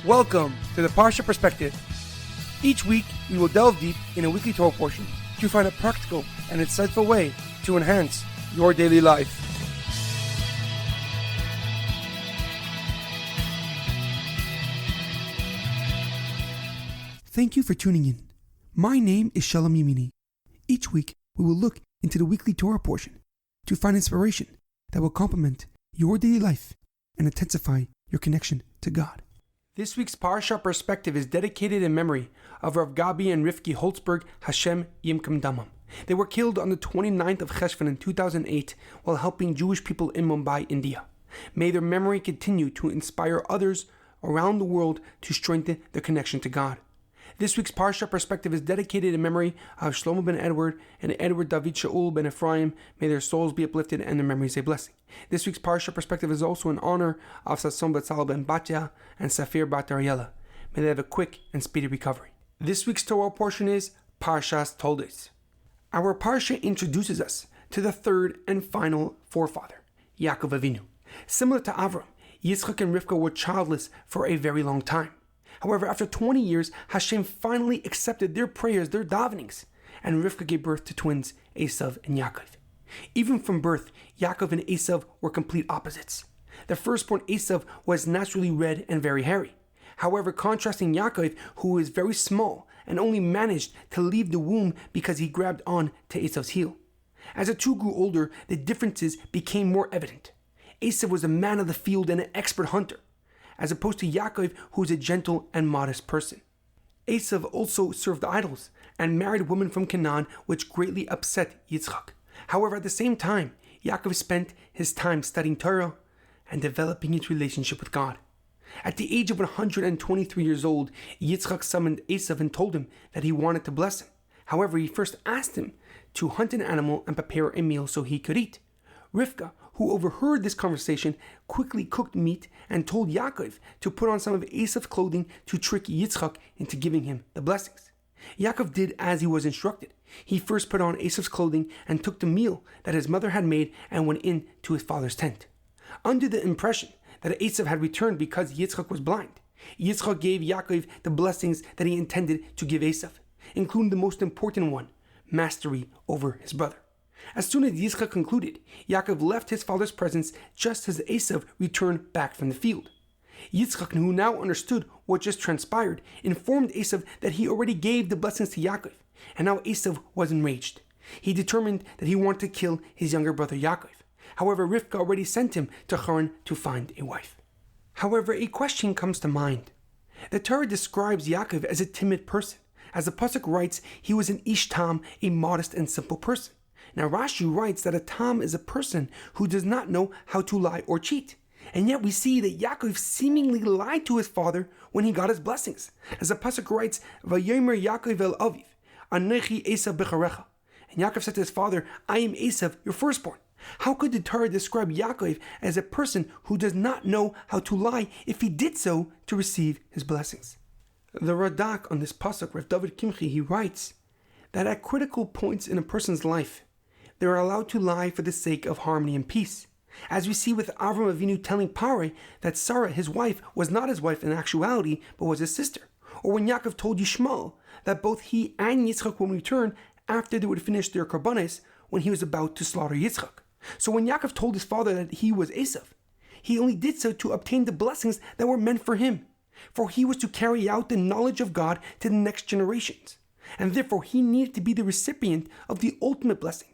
Welcome to the Parsha Perspective. Each week, we will delve deep in a weekly Torah portion to find a practical and insightful way to enhance your daily life. Thank you for tuning in. My name is Shalom Yemini. Each week, we will look into the weekly Torah portion to find inspiration that will complement your daily life and intensify your connection to God. This week's Parsha Perspective is dedicated in memory of Rav Gabi and Rivki Holtzberg, Hashem Yimkam Damam. They were killed on the 29th of Cheshvan in 2008 while helping Jewish people in Mumbai, India. May their memory continue to inspire others around the world to strengthen their connection to God. This week's Parsha Perspective is dedicated in memory of Shlomo Ben Edward and Edward David Shaul ben Efraim. May their souls be uplifted and their memories a blessing. This week's Parsha Perspective is also in honor of Sasson Betzalel ben Batya and Sapir Ariela. May they have a quick and speedy recovery. This week's Torah portion is Parshas Toldos. Our Parsha introduces us to the third and final forefather, Yaakov Avinu. Similar to Avraham, Yitzchak and Rivkah were childless for a very long time. However, after 20 years, Hashem finally accepted their prayers, their davenings, and Rivka gave birth to twins, Esav and Yaakov. Even from birth, Yaakov and Esav were complete opposites. The firstborn Esav was naturally red and very hairy. However, contrasting Yaakov, who was very small and only managed to leave the womb because he grabbed on to Esav's heel. As the two grew older, the differences became more evident. Esav was a man of the field and an expert hunter, as opposed to Yaakov, who is a gentle and modest person. Esav also served idols and married women from Canaan, which greatly upset Yitzchak. However, at the same time, Yaakov spent his time studying Torah and developing his relationship with God. At the age of 123 years old, Yitzchak summoned Esav and told him that he wanted to bless him. However, he first asked him to hunt an animal and prepare a meal so he could eat. Rivka, who overheard this conversation, quickly cooked meat and told Yaakov to put on some of Esav's clothing to trick Yitzchak into giving him the blessings. Yaakov did as he was instructed. He first put on Esav's clothing and took the meal that his mother had made and went in to his father's tent. Under the impression that Esav had returned because Yitzchak was blind, Yitzchak gave Yaakov the blessings that he intended to give Esav, including the most important one, mastery over his brother. As soon as Yitzchak concluded, Yaakov left his father's presence just as Esav returned back from the field. Yitzchak, who now understood what just transpired, informed Esav that he already gave the blessings to Yaakov, and now Esav was enraged. He determined that he wanted to kill his younger brother Yaakov. However, Rivka already sent him to Haran to find a wife. However, a question comes to mind. The Torah describes Yaakov as a timid person. As the pasuk writes, he was an ish tam, a modest and simple person. Now Rashi writes that a tam is a person who does not know how to lie or cheat. And yet we see that Yaakov seemingly lied to his father when he got his blessings. As the pasuk writes, Vayomer Yaakov el Aviv, Anechi Esav becharecha. And Yaakov said to his father, I am Esav, your firstborn. How could the Torah describe Yaakov as a person who does not know how to lie if he did so to receive his blessings? The Radak on this pasuk, Rav David Kimchi, he writes that at critical points in a person's life, they are allowed to lie for the sake of harmony and peace. As we see with Avraham Avinu telling Pare that Sarah, his wife, was not his wife in actuality, but was his sister. Or when Yaakov told Yishmael that both he and Yitzchak would return after they would finish their karbanos when he was about to slaughter Yitzchak. So when Yaakov told his father that he was Esav, he only did so to obtain the blessings that were meant for him. For he was to carry out the knowledge of God to the next generations. And therefore he needed to be the recipient of the ultimate blessing,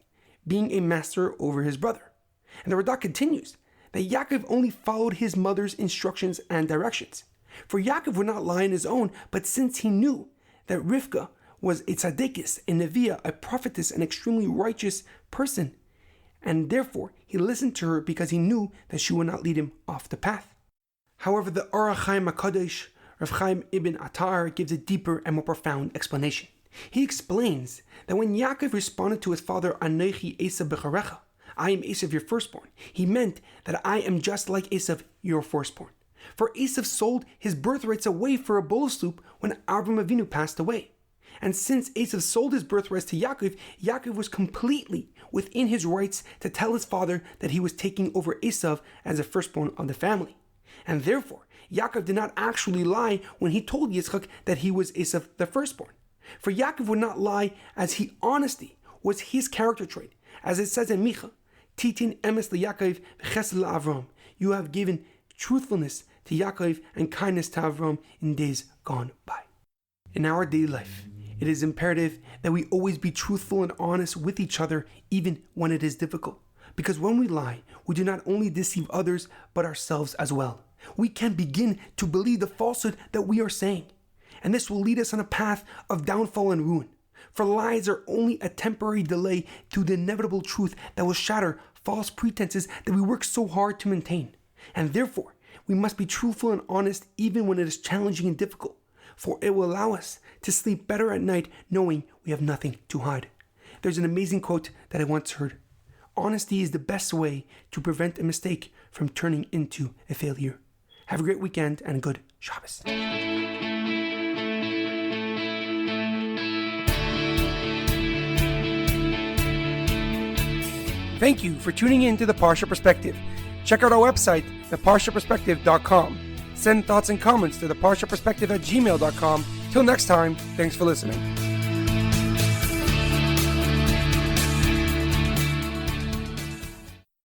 being a master over his brother. And the Radak continues that Yaakov only followed his mother's instructions and directions. For Yaakov would not lie on his own, but since he knew that Rivka was a tzadikis, a neviah, a prophetess, an extremely righteous person, and therefore he listened to her because he knew that she would not lead him off the path. However, the Or HaChaim HaKadosh, Rav Chaim ibn Attar, gives a deeper and more profound explanation. He explains that when Yaakov responded to his father, Anechi Esav becharecha, I am Esav your firstborn, he meant that I am just like Esav your firstborn. For Esav sold his birthrights away for a bowl of soup when Avraham Avinu passed away. And since Esav sold his birthrights to Yaakov, Yaakov was completely within his rights to tell his father that he was taking over Esav as a firstborn of the family. And therefore, Yaakov did not actually lie when he told Yitzchak that he was Esav the firstborn. For Yaakov would not lie, as honesty was his character trait. As it says in Micha, Titin emes leYaakov v'chesed leAvraham. You have given truthfulness to Yaakov and kindness to Avraham in days gone by. In our daily life, it is imperative that we always be truthful and honest with each other, even when it is difficult. Because when we lie, we do not only deceive others, but ourselves as well. We can begin to believe the falsehood that we are saying. And this will lead us on a path of downfall and ruin. For lies are only a temporary delay to the inevitable truth that will shatter false pretenses that we work so hard to maintain. And therefore, we must be truthful and honest even when it is challenging and difficult. For it will allow us to sleep better at night knowing we have nothing to hide. There's an amazing quote that I once heard. Honesty is the best way to prevent a mistake from turning into a failure. Have a great weekend and a good Shabbos. Thank you for tuning in to the Parsha Perspective. Check out our website, theparshaperspective.com. Send thoughts and comments to theparshaperspective@gmail.com. Till next time, thanks for listening.